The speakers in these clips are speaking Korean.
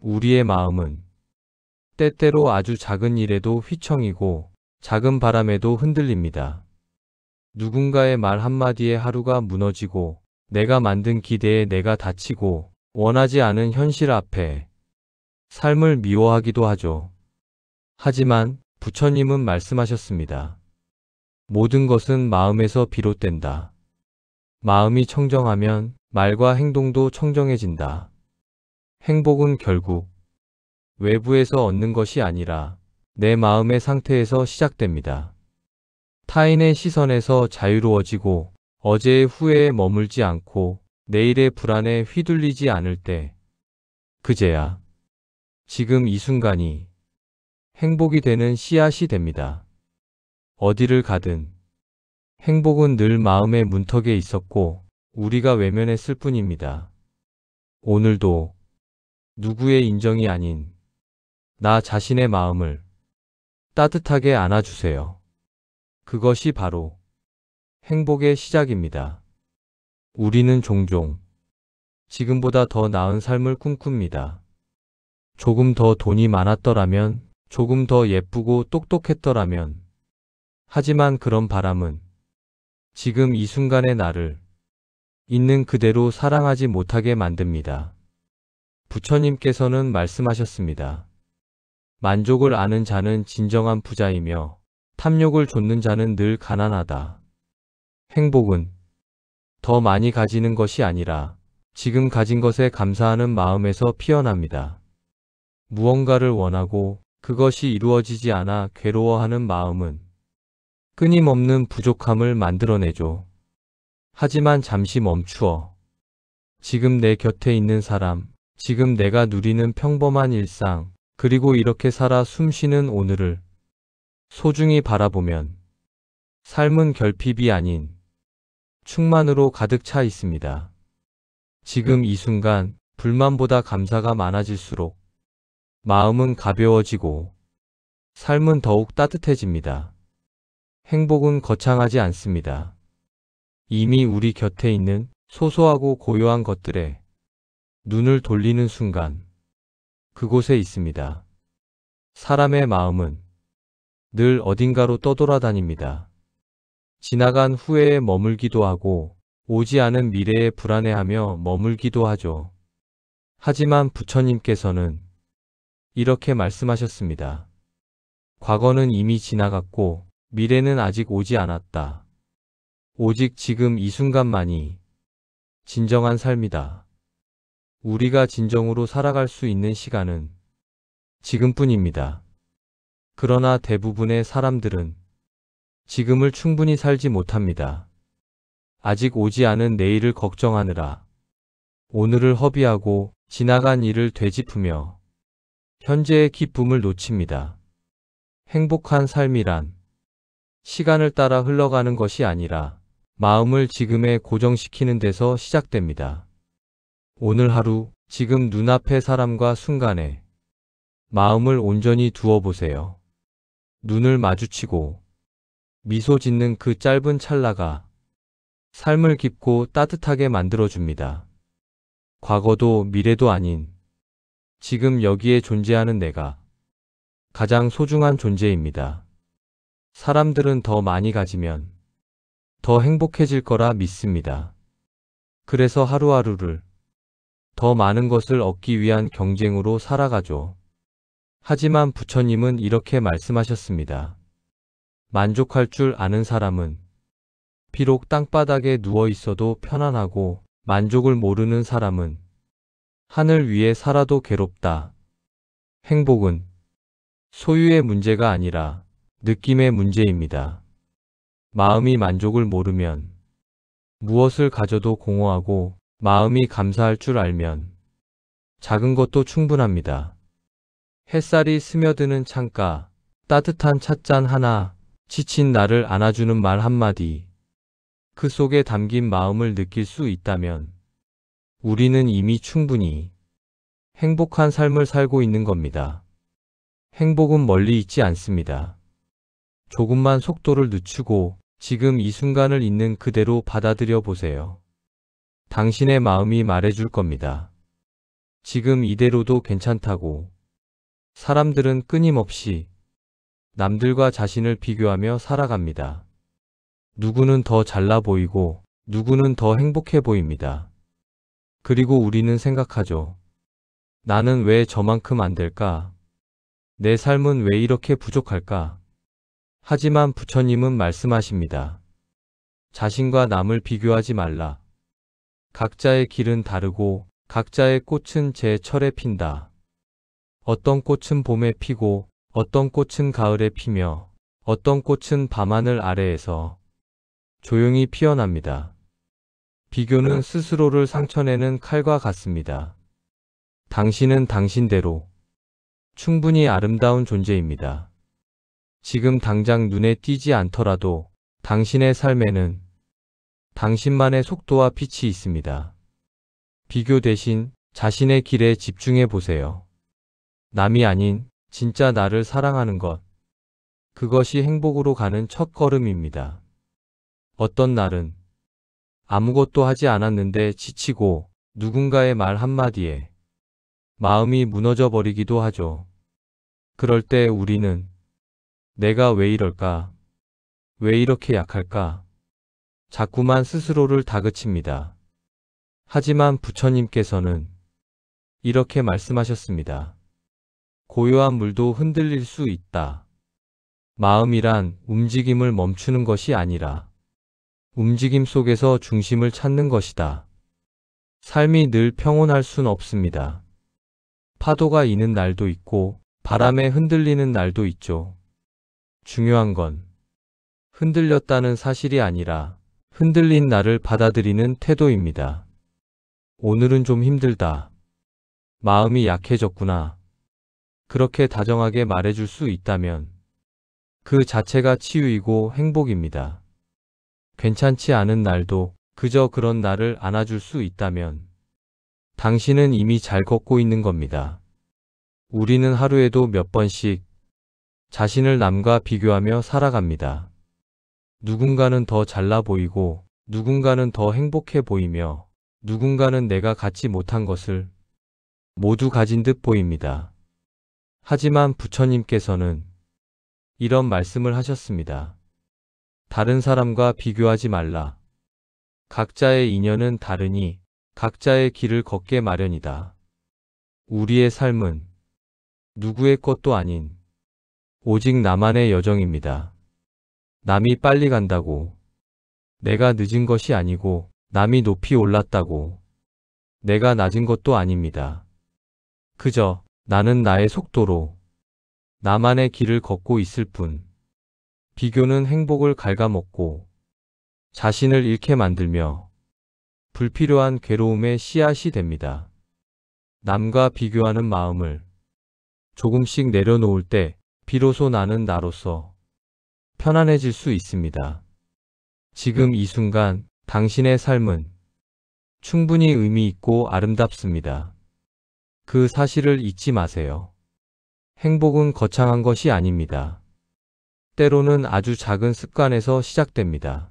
우리의 마음은 때때로 아주 작은 일에도 휘청이고 작은 바람에도 흔들립니다. 누군가의 말 한마디에 하루가 무너지고 내가 만든 기대에 내가 다치고 원하지 않은 현실 앞에 삶을 미워하기도 하죠. 하지만 부처님은 말씀하셨습니다. 모든 것은 마음에서 비롯된다. 마음이 청정하면 말과 행동도 청정해진다. 행복은 결국 외부에서 얻는 것이 아니라 내 마음의 상태에서 시작됩니다. 타인의 시선에서 자유로워지고 어제의 후회에 머물지 않고 내일의 불안에 휘둘리지 않을 때 그제야 지금 이 순간이 행복이 되는 씨앗이 됩니다. 어디를 가든 행복은 늘 마음의 문턱에 있었고 우리가 외면했을 뿐입니다. 오늘도 누구의 인정이 아닌 나 자신의 마음을 따뜻하게 안아주세요. 그것이 바로 행복의 시작입니다. 우리는 종종 지금보다 더 나은 삶을 꿈꿉니다. 조금 더 돈이 많았더라면, 조금 더 예쁘고 똑똑했더라면. 하지만 그런 바람은 지금 이 순간의 나를 있는 그대로 사랑하지 못하게 만듭니다. 부처님께서는 말씀하셨습니다. 만족을 아는 자는 진정한 부자이며 탐욕을 좇는 자는 늘 가난하다. 행복은 더 많이 가지는 것이 아니라 지금 가진 것에 감사하는 마음에서 피어납니다. 무언가를 원하고 그것이 이루어지지 않아 괴로워하는 마음은 끊임없는 부족함을 만들어내죠. 하지만 잠시 멈추어 지금 내 곁에 있는 사람, 지금 내가 누리는 평범한 일상, 그리고 이렇게 살아 숨쉬는 오늘을 소중히 바라보면 삶은 결핍이 아닌 충만으로 가득 차 있습니다. 지금 이 순간 불만보다 감사가 많아질수록 마음은 가벼워지고 삶은 더욱 따뜻해집니다. 행복은 거창하지 않습니다. 이미 우리 곁에 있는 소소하고 고요한 것들에 눈을 돌리는 순간 그곳에 있습니다. 사람의 마음은 늘 어딘가로 떠돌아다닙니다. 지나간 후회에 머물기도 하고 오지 않은 미래에 불안해하며 머물기도 하죠. 하지만 부처님께서는 이렇게 말씀하셨습니다. 과거는 이미 지나갔고 미래는 아직 오지 않았다. 오직 지금 이 순간만이 진정한 삶이다. 우리가 진정으로 살아갈 수 있는 시간은 지금뿐입니다. 그러나 대부분의 사람들은 지금을 충분히 살지 못합니다. 아직 오지 않은 내일을 걱정하느라 오늘을 허비하고 지나간 일을 되짚으며 현재의 기쁨을 놓칩니다. 행복한 삶이란 시간을 따라 흘러가는 것이 아니라 마음을 지금에 고정시키는 데서 시작됩니다. 오늘 하루, 지금 눈앞의 사람과 순간에 마음을 온전히 두어보세요. 눈을 마주치고 미소 짓는 그 짧은 찰나가 삶을 깊고 따뜻하게 만들어줍니다. 과거도 미래도 아닌 지금 여기에 존재하는 내가 가장 소중한 존재입니다. 사람들은 더 많이 가지면 더 행복해질 거라 믿습니다. 그래서 하루하루를 더 많은 것을 얻기 위한 경쟁으로 살아가죠. 하지만 부처님은 이렇게 말씀하셨습니다. 만족할 줄 아는 사람은 비록 땅바닥에 누워 있어도 편안하고 만족을 모르는 사람은 하늘 위에 살아도 괴롭다. 행복은 소유의 문제가 아니라 느낌의 문제입니다. 마음이 만족을 모르면 무엇을 가져도 공허하고 마음이 감사할 줄 알면 작은 것도 충분합니다. 햇살이 스며드는 창가, 따뜻한 찻잔 하나, 지친 나를 안아주는 말 한마디, 그 속에 담긴 마음을 느낄 수 있다면 우리는 이미 충분히 행복한 삶을 살고 있는 겁니다. 행복은 멀리 있지 않습니다. 조금만 속도를 늦추고 지금 이 순간을 있는 그대로 받아들여 보세요. 당신의 마음이 말해줄 겁니다. 지금 이대로도 괜찮다고. 사람들은 끊임없이 남들과 자신을 비교하며 살아갑니다. 누구는 더 잘나 보이고 누구는 더 행복해 보입니다. 그리고 우리는 생각하죠. 나는 왜 저만큼 안 될까? 내 삶은 왜 이렇게 부족할까? 하지만 부처님은 말씀하십니다. 자신과 남을 비교하지 말라. 각자의 길은 다르고 각자의 꽃은 제 철에 핀다. 어떤 꽃은 봄에 피고 어떤 꽃은 가을에 피며 어떤 꽃은 밤하늘 아래에서 조용히 피어납니다. 비교는 스스로를 상처내는 칼과 같습니다. 당신은 당신대로 충분히 아름다운 존재입니다. 지금 당장 눈에 띄지 않더라도 당신의 삶에는 당신만의 속도와 빛이 있습니다. 비교 대신 자신의 길에 집중해 보세요. 남이 아닌 진짜 나를 사랑하는 것. 그것이 행복으로 가는 첫 걸음입니다. 어떤 날은 아무것도 하지 않았는데 지치고 누군가의 말 한마디에 마음이 무너져 버리기도 하죠. 그럴 때 우리는 내가 왜 이럴까? 왜 이렇게 약할까? 자꾸만 스스로를 다그칩니다. 하지만 부처님께서는 이렇게 말씀하셨습니다. 고요한 물도 흔들릴 수 있다. 마음이란 움직임을 멈추는 것이 아니라 움직임 속에서 중심을 찾는 것이다. 삶이 늘 평온할 순 없습니다. 파도가 이는 날도 있고 바람에 흔들리는 날도 있죠. 중요한 건 흔들렸다는 사실이 아니라 흔들린 나를 받아들이는 태도입니다. 오늘은 좀 힘들다. 마음이 약해졌구나. 그렇게 다정하게 말해줄 수 있다면 그 자체가 치유이고 행복입니다. 괜찮지 않은 날도 그저 그런 나를 안아줄 수 있다면 당신은 이미 잘 걷고 있는 겁니다. 우리는 하루에도 몇 번씩 자신을 남과 비교하며 살아갑니다. 누군가는 더 잘나 보이고 누군가는 더 행복해 보이며 누군가는 내가 갖지 못한 것을 모두 가진 듯 보입니다. 하지만 부처님께서는 이런 말씀을 하셨습니다. 다른 사람과 비교하지 말라. 각자의 인연은 다르니 각자의 길을 걷게 마련이다. 우리의 삶은 누구의 것도 아닌 오직 나만의 여정입니다. 남이 빨리 간다고 내가 늦은 것이 아니고 남이 높이 올랐다고 내가 낮은 것도 아닙니다. 그저 나는 나의 속도로 나만의 길을 걷고 있을 뿐. 비교는 행복을 갉아먹고 자신을 잃게 만들며 불필요한 괴로움의 씨앗이 됩니다. 남과 비교하는 마음을 조금씩 내려놓을 때 비로소 나는 나로서 편안해질 수 있습니다. 지금 이 순간 당신의 삶은 충분히 의미 있고 아름답습니다. 그 사실을 잊지 마세요. 행복은 거창한 것이 아닙니다. 때로는 아주 작은 습관에서 시작됩니다.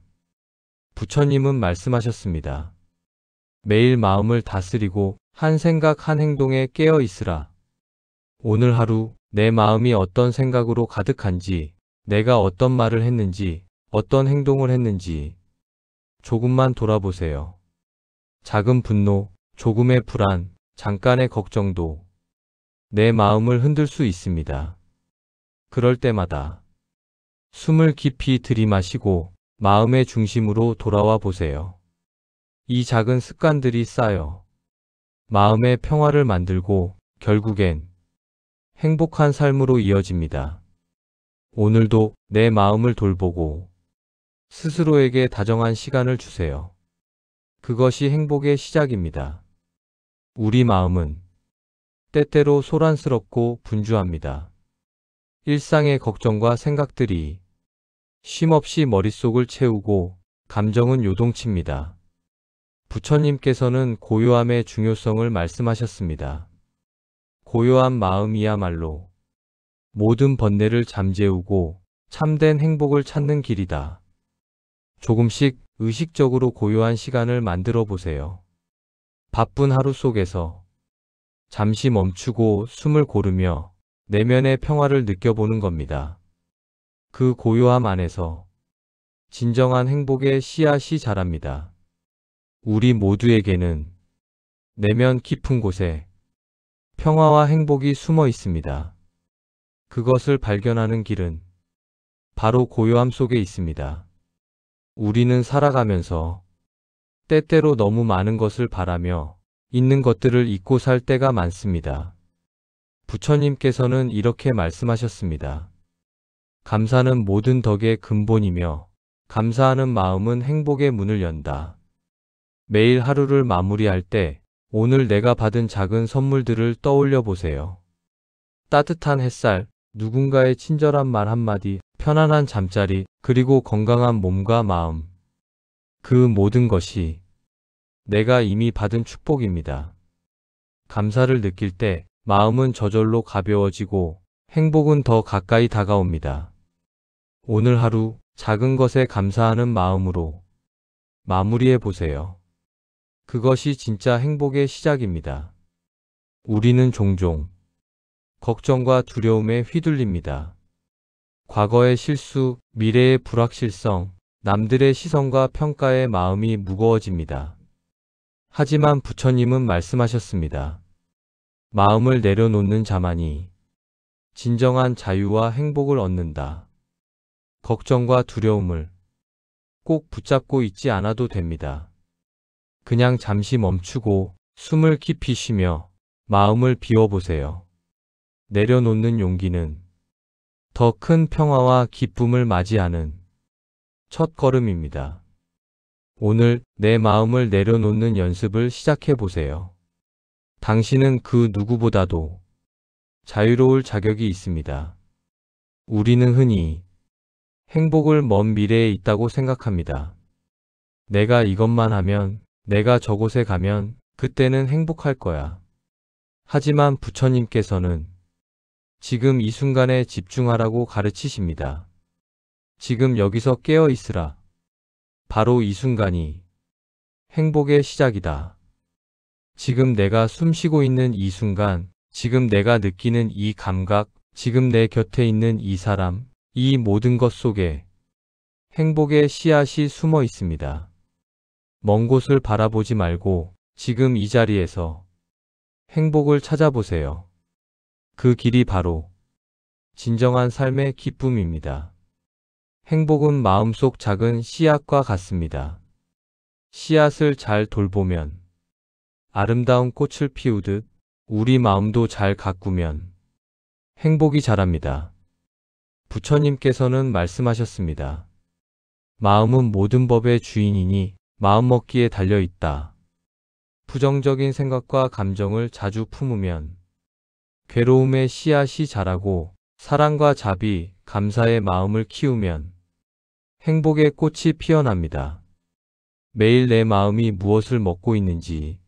부처님은 말씀하셨습니다. 매일 마음을 다스리고 한 생각 한 행동에 깨어 있으라. 오늘 하루 내 마음이 어떤 생각으로 가득한지, 내가 어떤 말을 했는지, 어떤 행동을 했는지 조금만 돌아보세요. 작은 분노, 조금의 불안, 잠깐의 걱정도 내 마음을 흔들 수 있습니다. 그럴 때마다 숨을 깊이 들이마시고 마음의 중심으로 돌아와 보세요. 이 작은 습관들이 쌓여 마음의 평화를 만들고 결국엔 행복한 삶으로 이어집니다. 오늘도 내 마음을 돌보고 스스로에게 다정한 시간을 주세요. 그것이 행복의 시작입니다. 우리 마음은 때때로 소란스럽고 분주합니다. 일상의 걱정과 생각들이 쉼없이 머릿속을 채우고 감정은 요동칩니다. 부처님께서는 고요함의 중요성을 말씀하셨습니다. 고요한 마음이야말로 모든 번뇌를 잠재우고 참된 행복을 찾는 길이다. 조금씩 의식적으로 고요한 시간을 만들어 보세요. 바쁜 하루 속에서 잠시 멈추고 숨을 고르며 내면의 평화를 느껴보는 겁니다. 그 고요함 안에서 진정한 행복의 씨앗이 자랍니다. 우리 모두에게는 내면 깊은 곳에 평화와 행복이 숨어 있습니다. 그것을 발견하는 길은 바로 고요함 속에 있습니다. 우리는 살아가면서 때때로 너무 많은 것을 바라며 있는 것들을 잊고 살 때가 많습니다. 부처님께서는 이렇게 말씀하셨습니다. 감사는 모든 덕의 근본이며 감사하는 마음은 행복의 문을 연다. 매일 하루를 마무리할 때 오늘 내가 받은 작은 선물들을 떠올려 보세요. 따뜻한 햇살, 누군가의 친절한 말 한마디, 편안한 잠자리, 그리고 건강한 몸과 마음. 그 모든 것이 내가 이미 받은 축복입니다. 감사를 느낄 때 마음은 저절로 가벼워지고 행복은 더 가까이 다가옵니다. 오늘 하루 작은 것에 감사하는 마음으로 마무리해 보세요. 그것이 진짜 행복의 시작입니다. 우리는 종종 걱정과 두려움에 휘둘립니다. 과거의 실수, 미래의 불확실성, 남들의 시선과 평가에 마음이 무거워집니다. 하지만 부처님은 말씀하셨습니다. 마음을 내려놓는 자만이 진정한 자유와 행복을 얻는다. 걱정과 두려움을 꼭 붙잡고 있지 않아도 됩니다. 그냥 잠시 멈추고 숨을 깊이 쉬며 마음을 비워보세요. 내려놓는 용기는 더 큰 평화와 기쁨을 맞이하는 첫 걸음입니다. 오늘 내 마음을 내려놓는 연습을 시작해 보세요. 당신은 그 누구보다도 자유로울 자격이 있습니다. 우리는 흔히 행복을 먼 미래에 있다고 생각합니다. 내가 이것만 하면, 내가 저곳에 가면 그때는 행복할 거야. 하지만 부처님께서는 지금 이 순간에 집중하라고 가르치십니다. 지금 여기서 깨어 있으라. 바로 이 순간이 행복의 시작이다. 지금 내가 숨 쉬고 있는 이 순간, 지금 내가 느끼는 이 감각, 지금 내 곁에 있는 이 사람, 이 모든 것 속에 행복의 씨앗이 숨어 있습니다. 먼 곳을 바라보지 말고 지금 이 자리에서 행복을 찾아보세요. 그 길이 바로 진정한 삶의 기쁨입니다. 행복은 마음속 작은 씨앗과 같습니다. 씨앗을 잘 돌보면 아름다운 꽃을 피우듯 우리 마음도 잘 가꾸면 행복이 자랍니다. 부처님께서는 말씀하셨습니다. 마음은 모든 법의 주인이니 마음먹기에 달려있다. 부정적인 생각과 감정을 자주 품으면 괴로움의 씨앗이 자라고 사랑과 자비, 감사의 마음을 키우면 행복의 꽃이 피어납니다. 매일 내 마음이 무엇을 먹고 있는지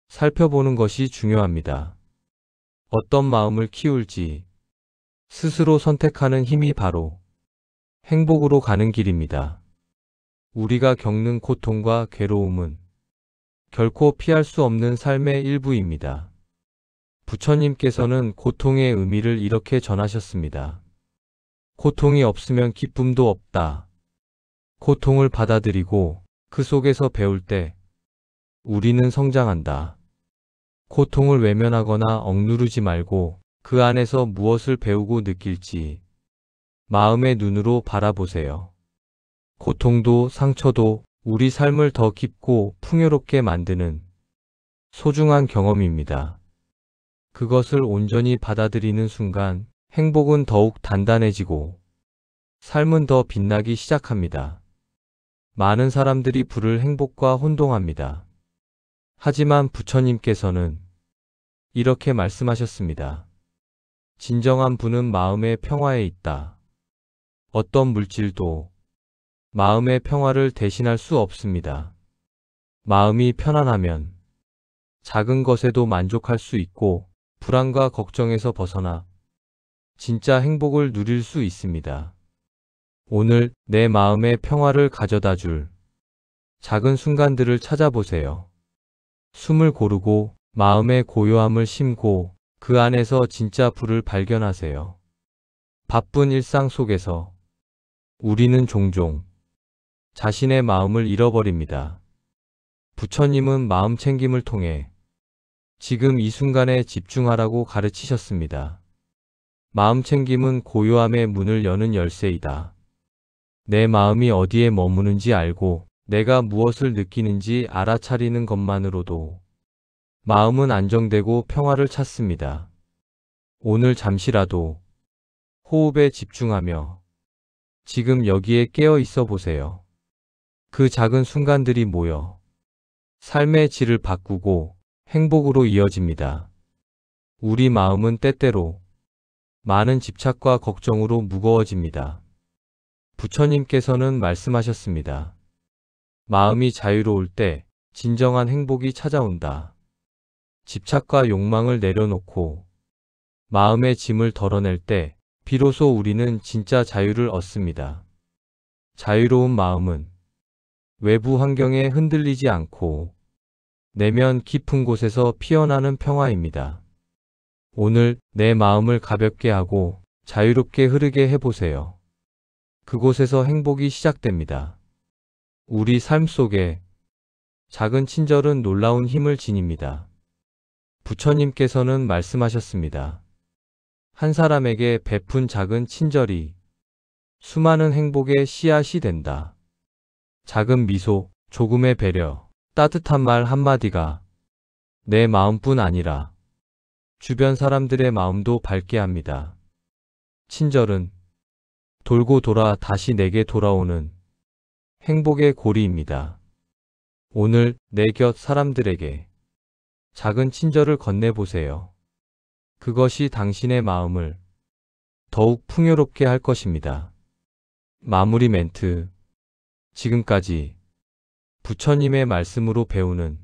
살펴보는 것이 중요합니다. 어떤 마음을 키울지 스스로 선택하는 힘이 바로 행복으로 가는 길입니다. 우리가 겪는 고통과 괴로움은 결코 피할 수 없는 삶의 일부입니다. 부처님께서는 고통의 의미를 이렇게 전하셨습니다. 고통이 없으면 기쁨도 없다. 고통을 받아들이고 그 속에서 배울 때 우리는 성장한다. 고통을 외면하거나 억누르지 말고 그 안에서 무엇을 배우고 느낄지 마음의 눈으로 바라보세요. 고통도 상처도 우리 삶을 더 깊고 풍요롭게 만드는 소중한 경험입니다. 그것을 온전히 받아들이는 순간 행복은 더욱 단단해지고 삶은 더 빛나기 시작합니다. 많은 사람들이 부를 행복과 혼동합니다. 하지만 부처님께서는 이렇게 말씀하셨습니다. 진정한 부는 마음의 평화에 있다. 어떤 물질도 마음의 평화를 대신할 수 없습니다. 마음이 편안하면 작은 것에도 만족할 수 있고 불안과 걱정에서 벗어나 진짜 행복을 누릴 수 있습니다. 오늘 내 마음의 평화를 가져다 줄 작은 순간들을 찾아보세요. 숨을 고르고 마음의 고요함을 심고 그 안에서 진짜 불을 발견하세요. 바쁜 일상 속에서 우리는 종종 자신의 마음을 잃어버립니다. 부처님은 마음 챙김을 통해 지금 이 순간에 집중하라고 가르치셨습니다. 마음 챙김은 고요함의 문을 여는 열쇠이다. 내 마음이 어디에 머무는지 알고 내가 무엇을 느끼는지 알아차리는 것만으로도 마음은 안정되고 평화를 찾습니다. 오늘 잠시라도 호흡에 집중하며 지금 여기에 깨어 있어 보세요. 그 작은 순간들이 모여 삶의 질을 바꾸고 행복으로 이어집니다. 우리 마음은 때때로 많은 집착과 걱정으로 무거워집니다. 부처님께서는 말씀하셨습니다. 마음이 자유로울 때 진정한 행복이 찾아온다. 집착과 욕망을 내려놓고 마음의 짐을 덜어낼 때 비로소 우리는 진짜 자유를 얻습니다. 자유로운 마음은 외부 환경에 흔들리지 않고 내면 깊은 곳에서 피어나는 평화입니다. 오늘 내 마음을 가볍게 하고 자유롭게 흐르게 해보세요. 그곳에서 행복이 시작됩니다. 우리 삶 속에 작은 친절은 놀라운 힘을 지닙니다. 부처님께서는 말씀하셨습니다. 한 사람에게 베푼 작은 친절이 수많은 행복의 씨앗이 된다. 작은 미소, 조금의 배려, 따뜻한 말 한마디가 내 마음뿐 아니라 주변 사람들의 마음도 밝게 합니다. 친절은 돌고 돌아 다시 내게 돌아오는 행복의 고리입니다. 오늘 내 곁 사람들에게 작은 친절을 건네보세요. 그것이 당신의 마음을 더욱 풍요롭게 할 것입니다. 마무리 멘트. 지금까지 부처님의 말씀으로 배우는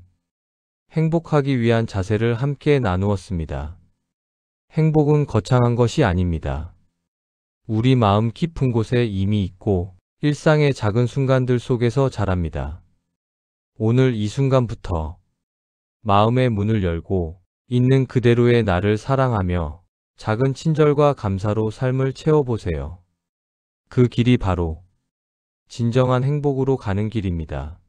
행복하기 위한 자세를 함께 나누었습니다. 행복은 거창한 것이 아닙니다. 우리 마음 깊은 곳에 이미 있고 일상의 작은 순간들 속에서 자랍니다. 오늘 이 순간부터 마음의 문을 열고 있는 그대로의 나를 사랑하며 작은 친절과 감사로 삶을 채워보세요. 그 길이 바로 진정한 행복으로 가는 길입니다.